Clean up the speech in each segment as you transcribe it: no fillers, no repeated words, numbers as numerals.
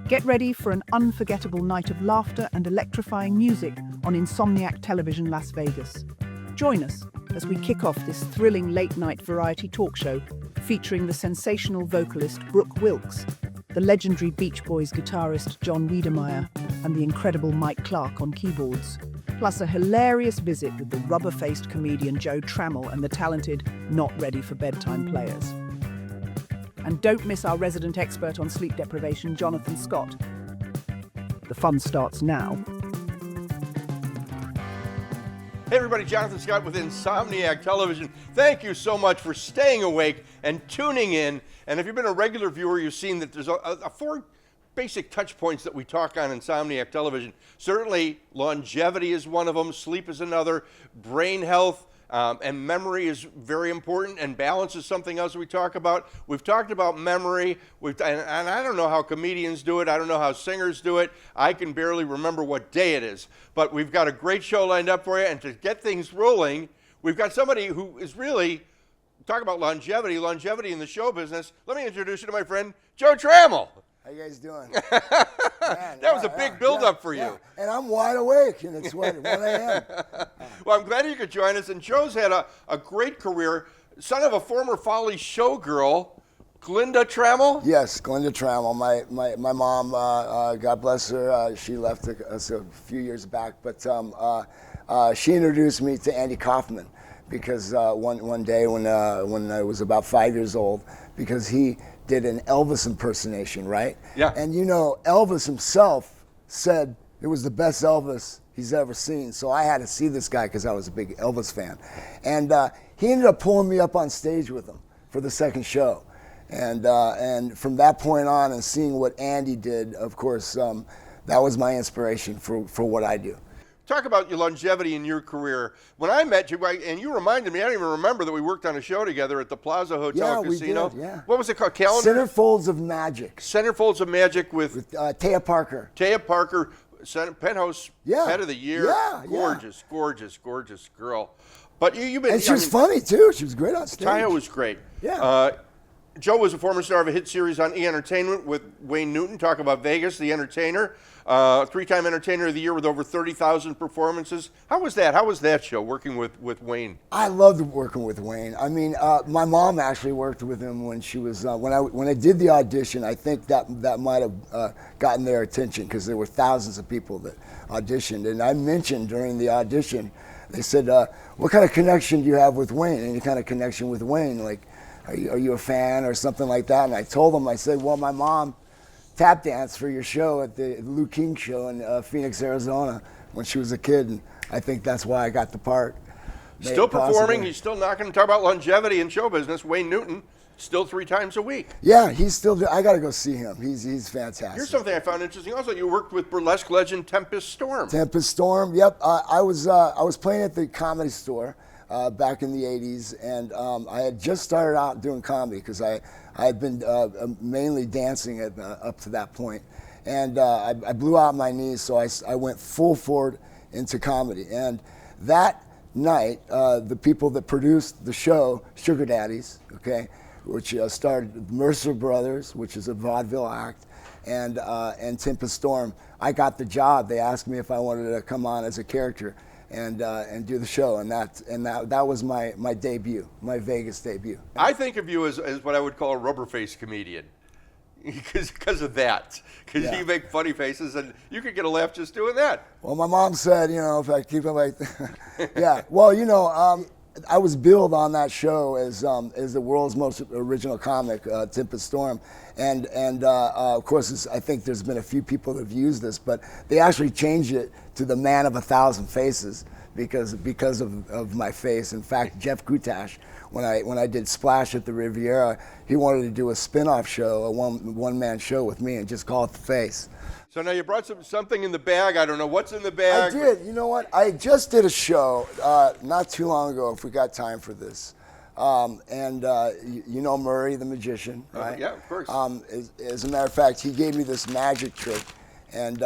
Get ready for an unforgettable night of laughter and electrifying music on Insomniac Television Las Vegas. Join us as we kick off this thrilling late-night variety talk show featuring the sensational vocalist Brooke Wilkes, the legendary Beach Boys guitarist John Wiedemeyer, and the incredible Mike Clark on keyboards, plus a hilarious visit with the rubber-faced comedian Joe Trammell and the talented Not Ready for Bedtime players. And don't miss our resident expert on sleep deprivation, Jonathan Scott. The fun starts now. Hey everybody, Jonathan Scott with Insomniac Television. Thank you so much for staying awake and tuning in. And if you've been a regular viewer, you've seen that there's four basic touch points that we talk on Insomniac Television. Certainly, longevity is one of them, sleep is another, brain health, and memory is very important, and balance is something else we talk about. We've talked about memory, and I don't know how comedians do it. I don't know how singers do it. I can barely remember what day it is. But we've got a great show lined up for you, and to get things rolling, we've got somebody who is really, talk about longevity in the show business. Let me introduce you to my friend, Joe Trammell. How you guys doing? Man, that was a big build-up for you. And I'm wide awake, and it's 1 a.m. Well, I'm glad you could join us. And Joe's had a great career, son of a former Folly showgirl, Glinda Trammell? Yes, Glinda Trammell. My mom, God bless her, she left us a few years back, but she introduced me to Andy Kaufman because one day when I was about 5 years old, because he did an Elvis impersonation, right? Yeah. And you know, Elvis himself said it was the best Elvis he's ever seen. So I had to see this guy because I was a big Elvis fan. And he ended up pulling me up on stage with him for the second show. And from that point on, and seeing what Andy did, of course, that was my inspiration for what I do. Talk about your longevity in your career. When I met you, and you reminded me, I don't even remember that we worked on a show together at the Plaza Hotel Casino. We did, yeah. What was it called? Calendar? Centerfolds of Magic. Centerfolds of Magic with Taya Parker. Taya Parker, Penthouse Pet of the Year. Yeah, gorgeous, gorgeous, gorgeous girl. But you've been. And she was funny too. She was great on stage. Taya was great. Yeah. Joe was a former star of a hit series on E! Entertainment with Wayne Newton. Talk about Vegas, the entertainer. Three-time Entertainer of the Year with over 30,000 performances. How was that? How was that show, working with Wayne? I loved working with Wayne. I mean, my mom actually worked with him when she was, when I did the audition. I think that might have gotten their attention because there were thousands of people that auditioned. And I mentioned during the audition, they said, what kind of connection do you have with Wayne? Any kind of connection with Wayne? Like, are you a fan or something like that? And I told them, I said, well, my mom tap dance for your show at the Lou King show in Phoenix, Arizona when she was a kid, and I think that's why I got the part. Still performing, he's still not going to talk about longevity in show business. Wayne Newton, still 3 times a week. Yeah, he's still, I got to go see him. He's fantastic. Here's something I found interesting. Also, you worked with burlesque legend Tempest Storm. Tempest Storm, yep. I was playing at the Comedy Store back in the 80s, and I had just started out doing comedy because I had been mainly dancing up to that point. And I blew out my knees, so I went full forward into comedy. And that night, the people that produced the show, Sugar Daddies, okay, which started Mercer Brothers, which is a vaudeville act, and Tempest Storm, I got the job. They asked me if I wanted to come on as a character and do the show, and that was my debut, my Vegas debut. I think of you as what I would call a rubber-faced comedian, because of that. Because you make funny faces, and you could get a laugh just doing that. Well, my mom said, you know, if I keep it like, yeah. Well, you know, I was billed on that show as the world's most original comic, Tempest Storm, and of course, I think there's been a few people that have used this, but they actually changed it to the Man of 1,000 Faces because of my face. In fact, Jeff Kutash, when I did Splash at the Riviera, he wanted to do a spin-off show, a one-man show with me, and just call it The Face. So now you brought something in the bag. I don't know what's in the bag. I did. You know what? I just did a show not too long ago, if we got time for this. You know Murray the magician, right? Yeah, of course. As a matter of fact, he gave me this magic trick, and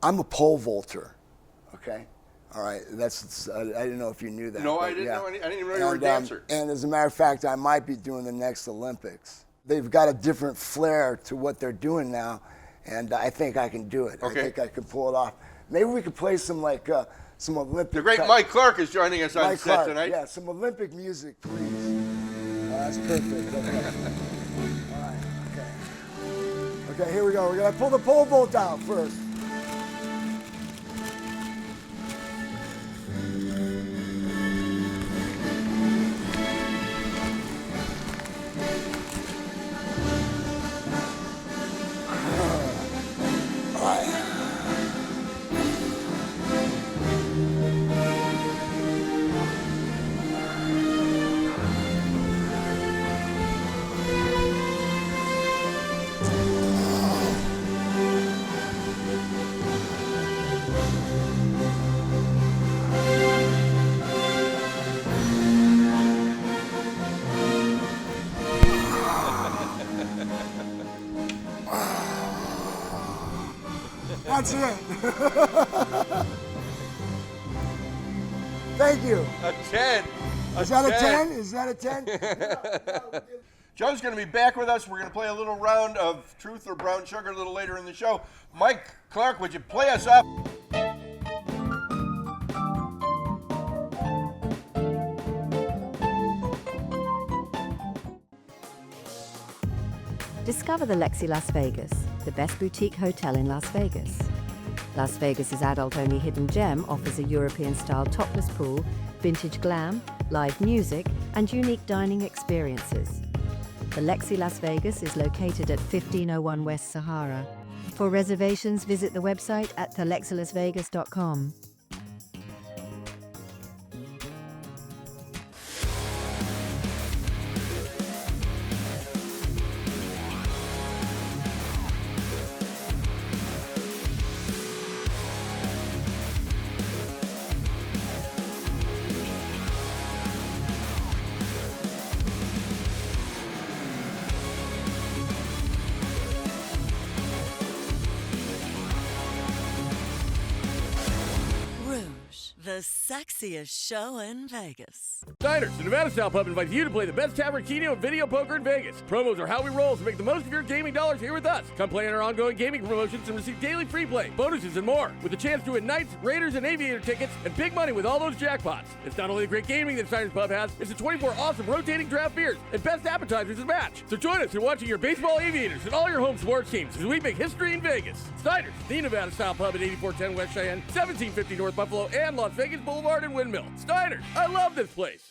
I'm a pole vaulter, okay? All right, I didn't know if you knew that. No, I didn't know. I didn't even know you were a dancer. And as a matter of fact, I might be doing the next Olympics. they've got a different flair to what they're doing now, and I think I can do it. Okay. I think I could pull it off. Maybe we could play some some Olympic. The great Mike Clark is joining us on set tonight. Yeah, some Olympic music, please. That's perfect. Okay. All right. Okay. Okay, here we go. We're gonna pull the pole vault out first. That's it. Thank you. A 10. Is that a 10? Is that a 10? Joe's going to be back with us. We're going to play a little round of Truth or Brown Sugar a little later in the show. Mike Clark, would you play us up? Discover the Lexi Las Vegas, the best boutique hotel in Las Vegas. Las Vegas's adult-only hidden gem offers a European-style topless pool, vintage glam, live music, and unique dining experiences. The Lexi Las Vegas is located at 1501 West Sahara. For reservations, visit the website at thelexilasvegas.com. The sexiest show in Vegas. Diners, the Nevada Style Pub invites you to play the best tavern, keno, and video poker in Vegas. Promos are how we roll, so make the most of your gaming dollars here with us. Come play in our ongoing gaming promotions and receive daily free play, bonuses, and more. With a chance to win Knights, Raiders, and Aviator tickets, and big money with all those jackpots. It's not only the great gaming that Diners Pub has, it's the 24 awesome rotating draft beers and best appetizers to match. So join us in watching your baseball Aviators and all your home sports teams as we make history in Vegas. Diners, the Nevada Style Pub at 8410 West Cheyenne, 1750 North Buffalo, and Las Vegas Boulevard and Windmill. Steiners, I love this place.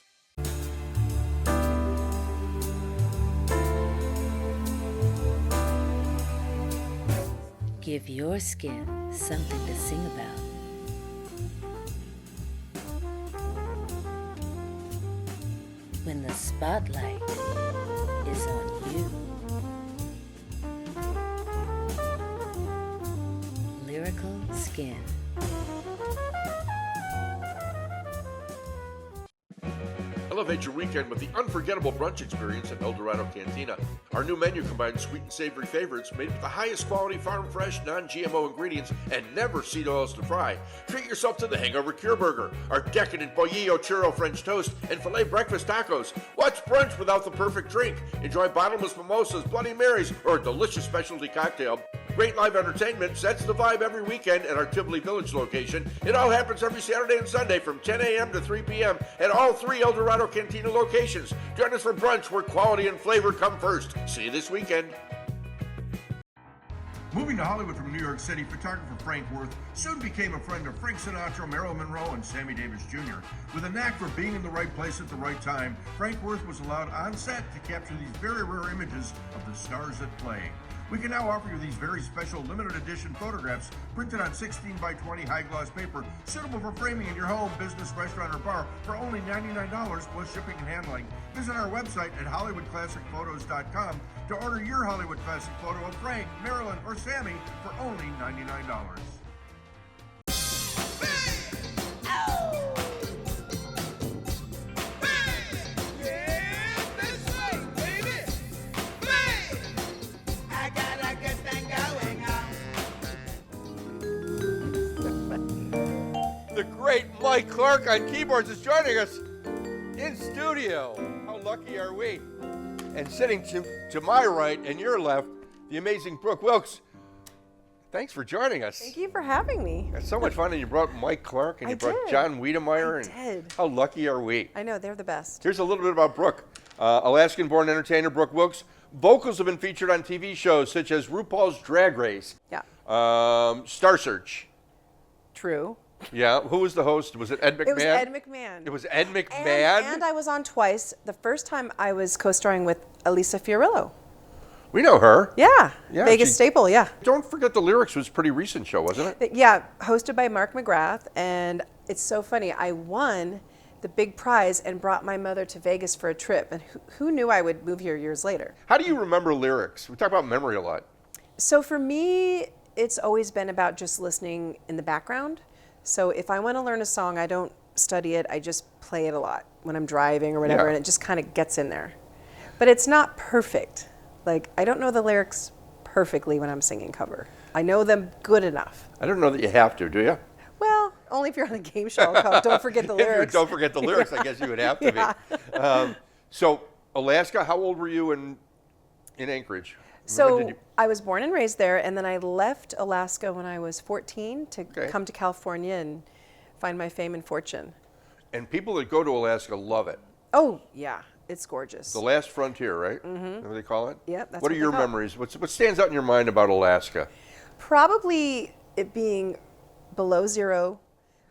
Give your skin something to sing about. When the spotlight is on you. Lyrical Skin. Elevate your weekend with the unforgettable brunch experience at El Dorado Cantina. Our new menu combines sweet and savory favorites made with the highest quality farm-fresh, non-GMO ingredients and never seed oils to fry. Treat yourself to the Hangover Cure Burger, our decadent Bollillo Churro French Toast, and filet breakfast tacos. What's brunch without the perfect drink? Enjoy bottomless mimosas, Bloody Marys, or a delicious specialty cocktail. Great live entertainment sets the vibe every weekend at our Tivoli Village location. It all happens every Saturday and Sunday from 10 a.m. to 3 p.m. at all three El Dorado Cantina locations. Join us for brunch where quality and flavor come first. See you this weekend. Moving to Hollywood from New York City, photographer Frank Worth soon became a friend of Frank Sinatra, Marilyn Monroe, and Sammy Davis Jr. With a knack for being in the right place at the right time, Frank Worth was allowed on set to capture these very rare images of the stars at play. We can now offer you these very special limited edition photographs printed on 16 by 20 high gloss paper, suitable for framing in your home, business, restaurant, or bar for only $99 plus shipping and handling. Visit our website at HollywoodClassicPhotos.com to order your Hollywood Classic photo of Frank, Marilyn, or Sammy for only $99. The great Mike Clark on keyboards is joining us in studio. How lucky are we? And sitting to my right and your left, the amazing Brooke Wilkes. Thanks for joining us. Thank you for having me. It's so much fun, and you brought Mike Clark, and you brought did. John Wiedemeyer. I did. How lucky are we? I know, they're the best. Here's a little bit about Brooke. Alaskan-born entertainer Brooke Wilkes. Vocals have been featured on TV shows such as RuPaul's Drag Race, Yeah. Star Search. True. Yeah, who was the host? Was it Ed McMahon? It was Ed McMahon. It was Ed McMahon? And I was on twice. The first time I was co-starring with Elisa Fiorillo. We know her. Yeah. Yeah, Vegas she- staple, yeah. Don't Forget the Lyrics was a pretty recent show, wasn't it? Yeah, hosted by Mark McGrath. And it's so funny. I won the big prize and brought my mother to Vegas for a trip. And who knew I would move here years later? How do you remember lyrics? We talk about memory a lot. So for me, it's always been about just listening in the background. So if I want to learn a song, I don't study it. I just play it a lot when I'm driving or whatever, Yeah. and it just kind of gets in there. But it's not perfect. Like, I don't know the lyrics perfectly when I'm singing cover. I know them good enough. I don't know that you have to, do you? Well, only if you're on a game show called Don't Forget the If you Lyrics. don't forget the lyrics, I guess you would have to be. So, Alaska, how old were you in Anchorage? When So did you- I was born and raised there, and then I left Alaska when I was 14 to Okay. come to California and find my fame and fortune. And people that go to Alaska love it. Oh, yeah, it's gorgeous. The last frontier, right? Mm-hmm. What they call it? Yep, that's What are what they your call it. memories? What stands out in your mind about Alaska? Probably it being below zero,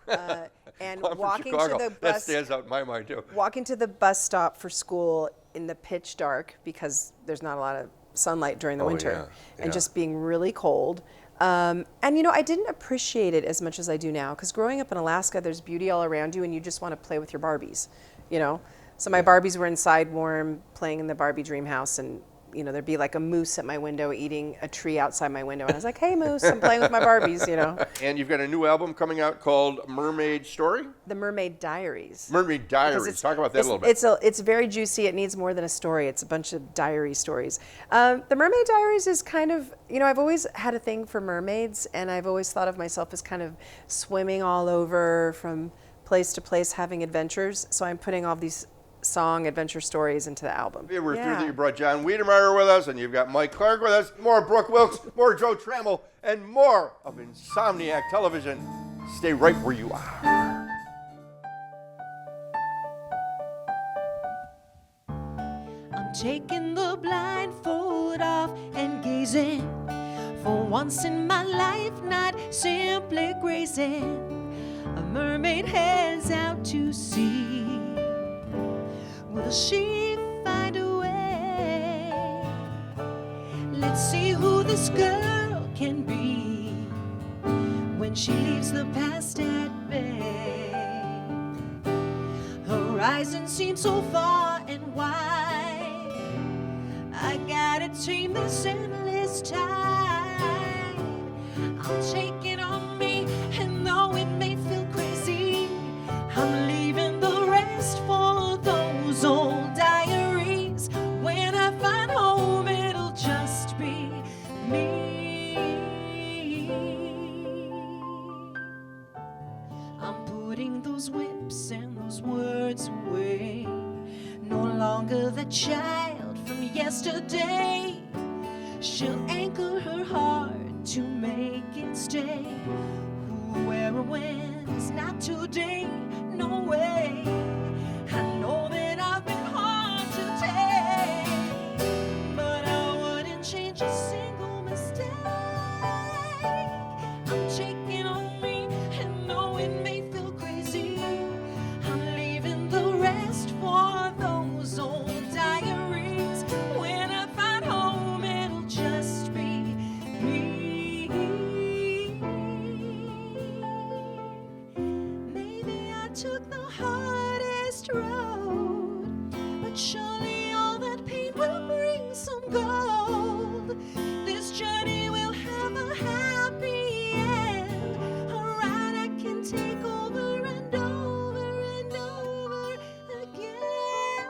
and I'm from walking Chicago. to the That bus, stands out in my mind too. walking to the bus stop for school in the pitch dark because there's not a lot of sunlight during the Oh, winter, yeah, and yeah. just being really cold. And you know, I didn't appreciate it as much as I do now because growing up in Alaska, there's beauty all around you, and you just want to play with your Barbies, you know. So my Barbies were inside warm, playing in the Barbie dream house, and you know, there'd be like a moose at my window eating a tree outside my window, and I was like, "Hey, moose, I'm playing with my Barbies," you know. And you've got a new album coming out called Mermaid Story? The Mermaid Diaries. Mermaid Because Diaries. Talk about that a little bit. It's very juicy. It needs more than a story. It's a bunch of diary stories. The Mermaid Diaries is kind of, you know, I've always had a thing for mermaids, and I've always thought of myself as kind of swimming all over from place to place, having adventures. So I'm putting all these song adventure stories into the album. We're through that. You brought John Wiedemeyer with us, and you've got Mike Clark with us, more Brooke Wilkes, more Joe Trammell, and more of Insomniac Television. Stay right where you are. I'm taking the blindfold off and gazing. For once in my life, not simply grazing. A mermaid heads out to sea. Will she find a way? Let's see who this girl can be when she leaves the past at bay. Horizon seems so far and wide. I gotta tame this endless tide. I'll take it on me, and though it may feel crazy, I'm leaving the rest for those old diaries. When I find home, it'll just be me. I'm putting those whips and those words away. No longer the child from yesterday. She'll anchor her heart to make it stay. Who, where, or when is not today. No way. I know that I've been hard to take, but I wouldn't change a single mistake. I'm taking on me, and though it may feel crazy, I'm leaving the rest for those old diaries. When I find home, it'll just be me. Maybe I took the hardest road, but surely all that pain will bring some gold. This journey will have a happy end, a ride I can take over and over and over again.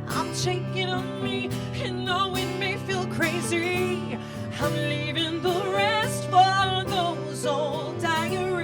I'm taking on me, and though it may feel crazy, I'm leaving the rest for those old diaries.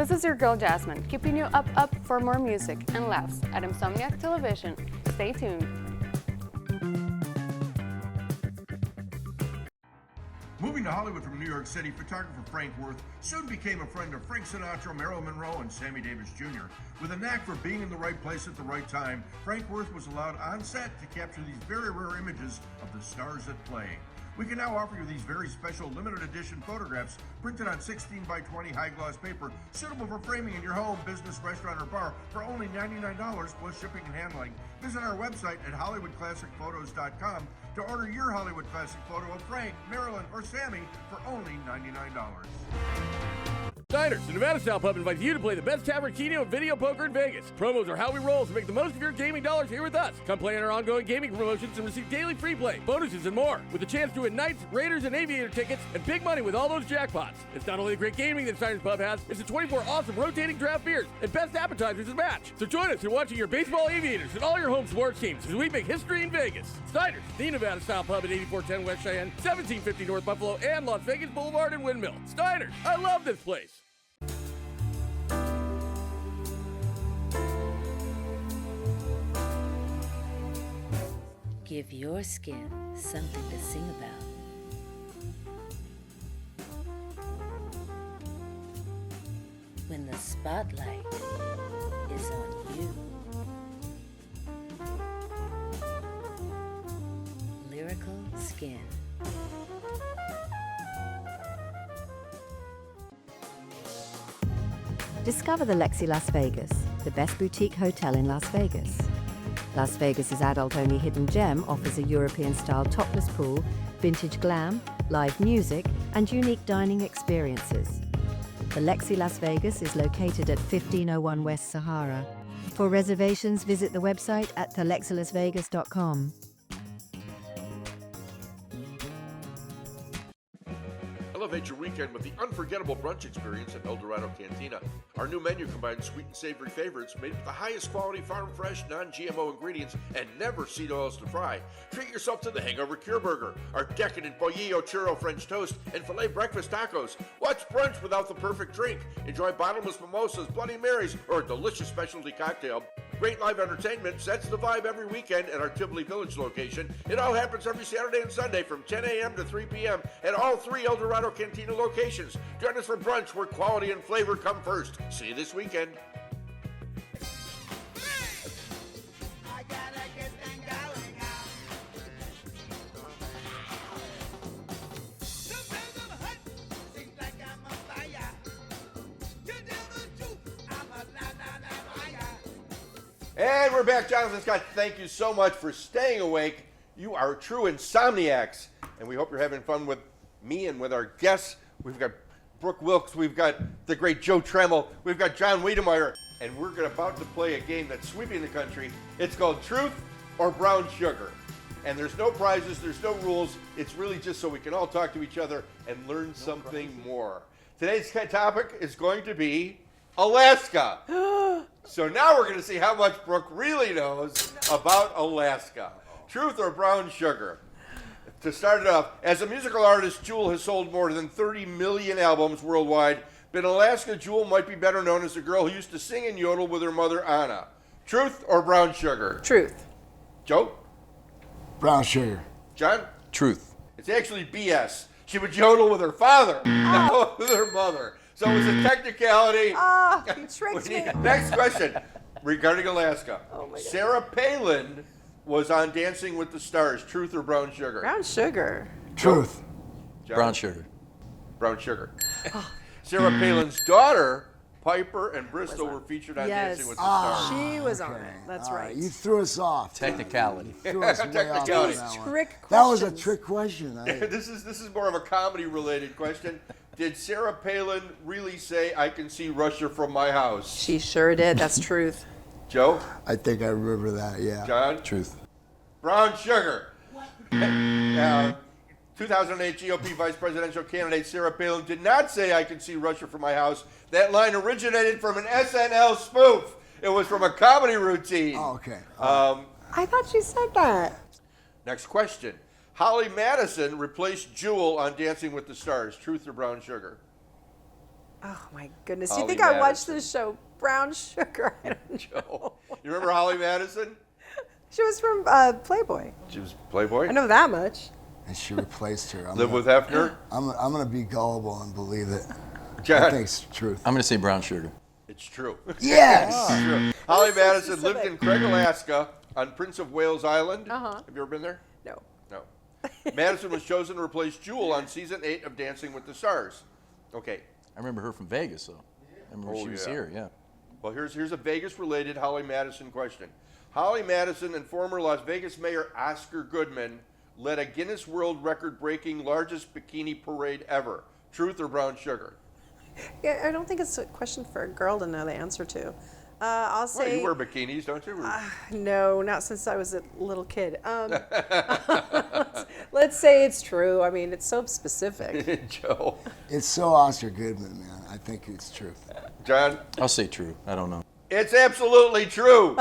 This is your girl Jasmine, keeping you up for more music and laughs at Insomniac Television. Stay tuned. Moving to Hollywood from New York City, photographer Frank Worth soon became a friend of Frank Sinatra, Marilyn Monroe, and Sammy Davis Jr. With a knack for being in the right place at the right time, Frank Worth was allowed on set to capture these very rare images of the stars at play. We can now offer you these very special limited edition photographs printed on 16 by 20 high gloss paper, suitable for framing in your home, business, restaurant, or bar for only $99 plus shipping and handling. Visit our website at HollywoodClassicPhotos.com to order your Hollywood Classic photo of Frank, Marilyn, or Sammy for only $99. Diners, the Nevada-style pub invites you to play the best tavern, keno, and video poker in Vegas. Promos are how we roll, so make the most of your gaming dollars here with us. Come play in our ongoing gaming promotions and receive daily free play, bonuses, and more, with a chance to win Knights, Raiders, and Aviator tickets and big money with all those jackpots. It's not only the great gaming that Diners Pub has, it's the 24 awesome rotating draft beers and best appetizers to match. So join us in watching your baseball Aviators and all your home sports teams as we make history in Vegas. Diners, the Nevada-style pub at 8410 West Cheyenne, 1750 North Buffalo, and Las Vegas Boulevard and Windmill. Diners, I love this place. Give your skin something to sing about. When the spotlight is on you. Lyrical Skin. Discover the Lexi Las Vegas, the best boutique hotel in Las Vegas. Las Vegas's adult-only hidden gem offers a European-style topless pool, vintage glam, live music, and unique dining experiences. The Lexi Las Vegas is located at 1501 West Sahara. For reservations, visit the website at thelexilasvegas.com. Elevate your weekend with the unforgettable brunch experience at El Dorado Cantina. Our new menu combines sweet and savory favorites made with the highest quality farm-fresh, non-GMO ingredients and never seed oils to fry. Treat yourself to the Hangover Cure Burger, our decadent Bollillo Churro French Toast, and filet breakfast tacos. What's brunch without the perfect drink? Enjoy bottomless mimosas, Bloody Marys, or a delicious specialty cocktail. Great live entertainment sets the vibe every weekend at our Tivoli Village location. It all happens every Saturday and Sunday from 10 a.m. to 3 p.m. at all 3 El Dorado Cantina locations. Join us for brunch where quality and flavor come first. See you this weekend. And we're back. Jonathan Scott, thank you so much for staying awake. You are true insomniacs. And we hope you're having fun with me and with our guests. We've got Brooke Wilkes, we've got the great Joe Tremmel, we've got John Wiedemeyer, and we're about to play a game that's sweeping the country. It's called Truth or Brown Sugar. And there's no prizes, there's no rules. It's really just so we can all talk to each other and learn something more. Today's topic is going to be Alaska. So now we're going to see how much Brooke really knows about Alaska. Truth or brown sugar? To start it off, as a musical artist, Jewel has sold more than 30 million albums worldwide, but in Alaska, Jewel might be better known as the girl who used to sing and yodel with her mother, Anna. Truth or brown sugar? Truth. Joe? Brown sugar. John? Truth. It's actually BS. She would yodel with her father, not with her mother. So it was a technicality. You tricked me. Next question regarding Alaska. Oh my God. Sarah Palin was on Dancing with the Stars. Truth or brown sugar? Brown sugar. Truth. John? Brown sugar. Brown sugar. Sarah Palin's daughter, Piper, and Bristol were featured on Yes. Dancing with the Stars. She was on it. That's All right. You threw us off. Technicality. You threw us way off Technicality. on that one. Trick questions. That was a trick question. This is more of a comedy-related question. Did Sarah Palin really say, "I can see Russia from my house"? She sure did. That's truth. Joe? I think I remember that, yeah. John? Truth. Brown sugar. 2008 GOP vice presidential candidate Sarah Palin did not say, "I can see Russia from my house." That line originated from an SNL spoof. It was from a comedy routine. Oh, okay. I thought she said that. Next question. Holly Madison replaced Jewel on Dancing with the Stars. Truth or brown sugar? Oh my goodness! Holly You think I watched Madison. this show, Brown Sugar? I don't know. Joe. You remember Holly Madison? She was from Playboy. She was Playboy. I know that much. And she replaced her. Live with Hefner. I'm gonna be gullible and believe it. John. I think it's the truth. I'm going to say brown sugar. It's true. Yes. It's true. Holly That's so Madison lived in specific. Craig, Alaska, on Prince of Wales Island. Uh-huh. Have you ever been there? No. No. Madison was chosen to replace Jewel on season 8 of Dancing with the Stars. Okay. I remember her from Vegas, though. I remember she was here, yeah. Well, here's a Vegas-related Holly Madison question. Holly Madison and former Las Vegas Mayor Oscar Goodman led a Guinness World Record-breaking largest bikini parade ever. Truth or brown sugar? Yeah, I don't think it's a question for a girl to know the answer to. I'll Well, say you wear bikinis, don't you? no, not since I was a little kid. Let's say it's true. I mean, it's so specific. Joe. It's so Oscar Goodman, man. I think it's truth. John? I'll say true. I don't know. It's absolutely true.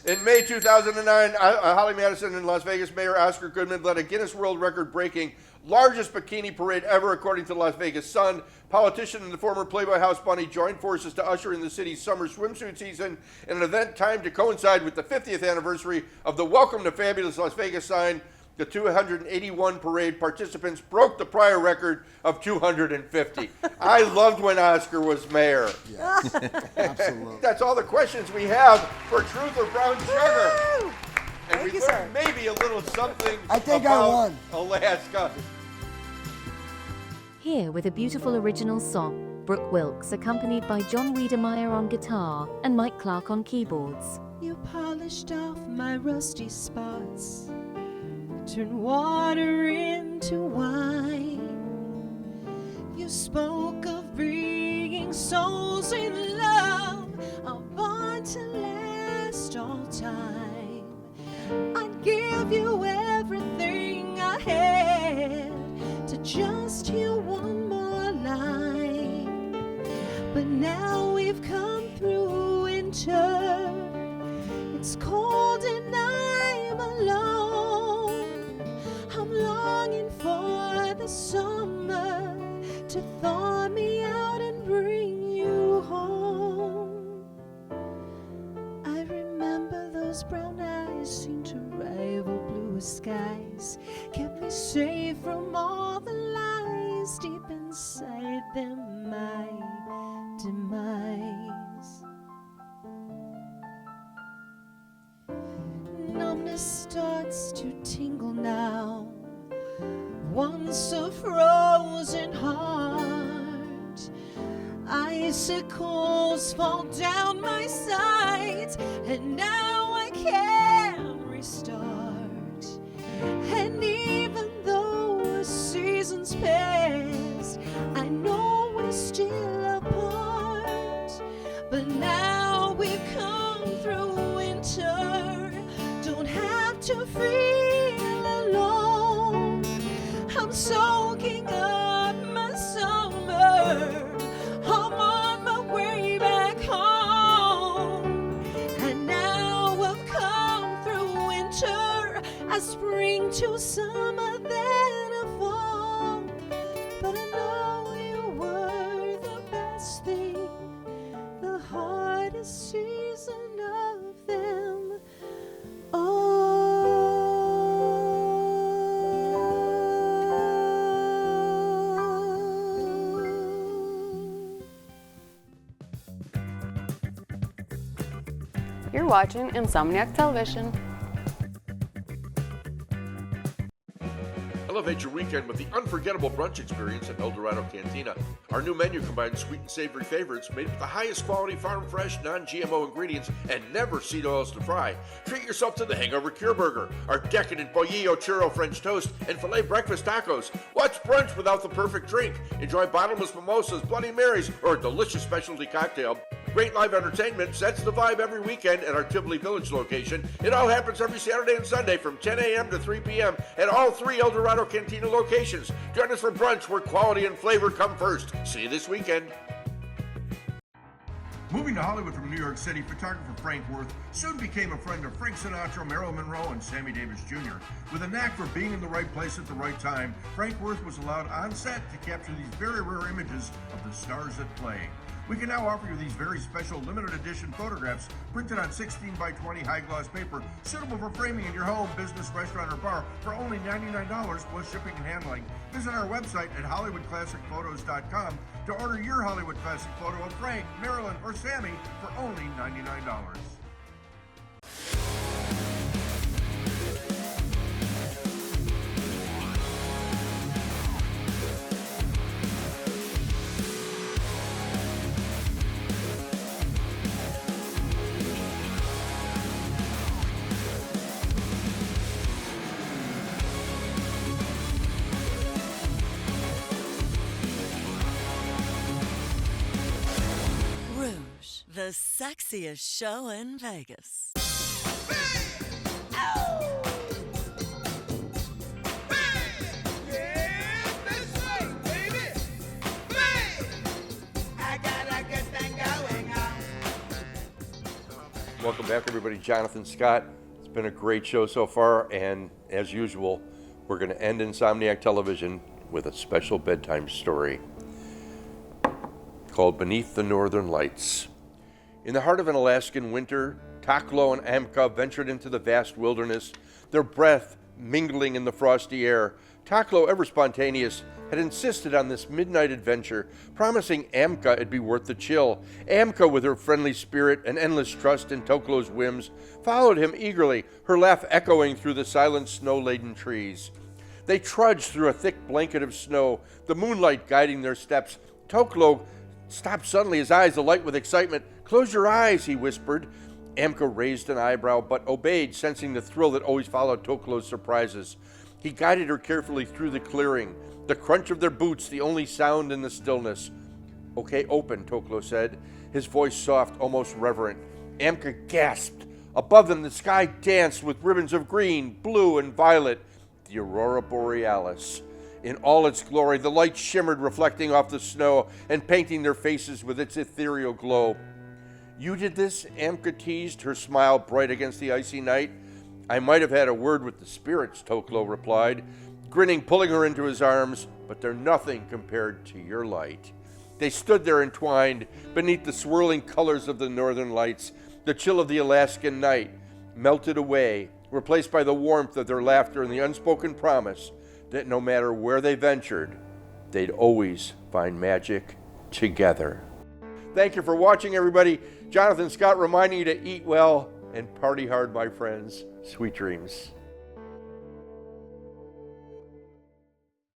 In May 2009, Holly Madison and Las Vegas Mayor Oscar Goodman led a Guinness World Record-breaking largest bikini parade ever, according to the Las Vegas Sun. Politician and the former Playboy house bunny joined forces to usher in the city's summer swimsuit season in an event timed to coincide with the 50th anniversary of the Welcome to Fabulous Las Vegas sign. The 281 parade participants broke the prior record of 250. I loved when Oscar was mayor. Yes. Absolutely. That's all the questions we have for Truth or Brown Sugar. Woo! And Thank we you, learned sir. maybe a little something I think I about won. Alaska. Here with a beautiful original song, Brooke Wilkes, accompanied by John Wiedemeyer on guitar and Mike Clark on keyboards. You polished off my rusty spots, turned water into wine. You spoke of bringing souls in love, a bond to last all time. I'd give you everything I had to just hear one more line. But now we've come through winter. It's cold and I'm alone. I'm longing for the summer to thaw me out and bring you home. I remember those brown eyes seemed to rival blue skies, kept me safe from all the lies deep inside them, my demise. Numbness starts to tingle now, once a frozen heart. Icicles fall down my sides, and now I can't restart. And even though a season's passed, I know we're still apart. But now we've come through winter, don't have to feel alone. I'm soaking up my summer, I'm on my way back home. And now I've come through winter, I spring to summer, then a fall. But I know you were the best thing, the hardest season of them all. You're watching Insomniac Television. Elevate your weekend with the unforgettable brunch experience at El Dorado Cantina. Our new menu combines sweet and savory favorites made with the highest quality farm-fresh, non-GMO ingredients and never seed oils to fry. Treat yourself to the Hangover Cure Burger, our decadent Bollillo Churro French Toast, and filet breakfast tacos. What's brunch without the perfect drink? Enjoy bottomless mimosas, Bloody Marys, or a delicious specialty cocktail. Great live entertainment sets the vibe every weekend at our Tivoli Village location. It all happens every Saturday and Sunday from 10 a.m. to 3 p.m. at all 3 El Dorado Cantina locations. Join us for brunch where quality and flavor come first. See you this weekend. Moving to Hollywood from New York City, photographer Frank Worth soon became a friend of Frank Sinatra, Marilyn Monroe, and Sammy Davis Jr. With a knack for being in the right place at the right time, Frank Worth was allowed on set to capture these very rare images of the stars at play. We can now offer you these very special limited edition photographs printed on 16 by 20 high gloss paper, suitable for framing in your home, business, restaurant, or bar for only $99 plus shipping and handling. Visit our website at HollywoodClassicPhotos.com to order your Hollywood Classic photo of Frank, Marilyn, or Sammy for only $99. The sexiest show in Vegas. Welcome back, everybody. Jonathan Scott. It's been a great show so far, and as usual, we're going to end Insomniac Television with a special bedtime story called Beneath the Northern Lights. In the heart of an Alaskan winter, Taklo and Amka ventured into the vast wilderness, their breath mingling in the frosty air. Taklo, ever spontaneous, had insisted on this midnight adventure, promising Amka it'd be worth the chill. Amka, with her friendly spirit and endless trust in Toklo's whims, followed him eagerly, her laugh echoing through the silent snow-laden trees. They trudged through a thick blanket of snow, the moonlight guiding their steps. Toklo stopped suddenly, his eyes alight with excitement. "Close your eyes," he whispered. Amka raised an eyebrow, but obeyed, sensing the thrill that always followed Toklo's surprises. He guided her carefully through the clearing, the crunch of their boots the only sound in the stillness. "Okay, open," Toklo said, his voice soft, almost reverent. Amka gasped. Above them, the sky danced with ribbons of green, blue, and violet. The aurora borealis. In all its glory, the light shimmered, reflecting off the snow and painting their faces with its ethereal glow. "You did this?" Amka teased, her smile bright against the icy night. "I might have had a word with the spirits," Toklo replied, grinning, pulling her into his arms, "but they're nothing compared to your light." They stood there entwined beneath the swirling colors of the northern lights. The chill of the Alaskan night melted away, replaced by the warmth of their laughter and the unspoken promise that no matter where they ventured, they'd always find magic together. Thank you for watching, everybody. Jonathan Scott reminding you to eat well and party hard, my friends. Sweet dreams.